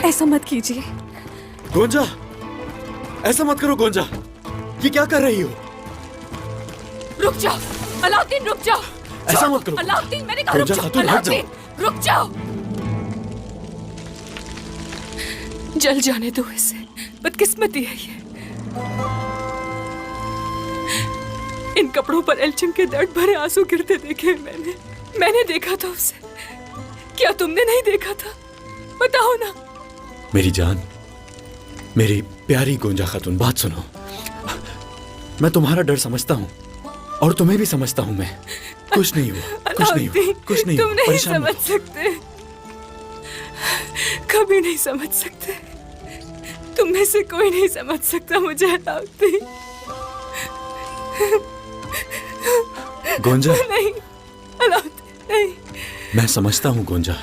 ऐसा मत कीजिए। गोंजा, ऐसा मत करो गोंजा, ये क्या कर रही हो? रुक जाओ अलाउद्दीन, रुक जाओ। ऐसा मत करो अलाउद्दीन, मैंने कहा रुक गोंजा, जाओ। खातून हट जाओ। अलाउद्दीन, रुक जाओ। जल जाने दो इसे, बदकिस्मती है ये। इन कपड़ों पर एल्चिम के दर्द भरे आंसू गिरते देखे मैंने देखा था उसे। क्या तुमने नहीं देखा था? बताओ ना। मेरी जान, मेरी प्यारी गोंजा खातून, बात सुनो। मैं तुम्हारा डर समझता हूँ और तुम्हें भी समझता हूँ मैं। कुछ नहीं हुआ, कुछ नहीं हुआ, कुछ नहीं हुआ। तुम नहीं परेशान समझ सकते, कभी नहीं समझ सकते। तुम में से कोई नहीं समझ सकता मुझे अलाउद्दीन। गोंजा, नहीं अलाउद्दीन, नहीं। मैं समझता हूँ गोंजा।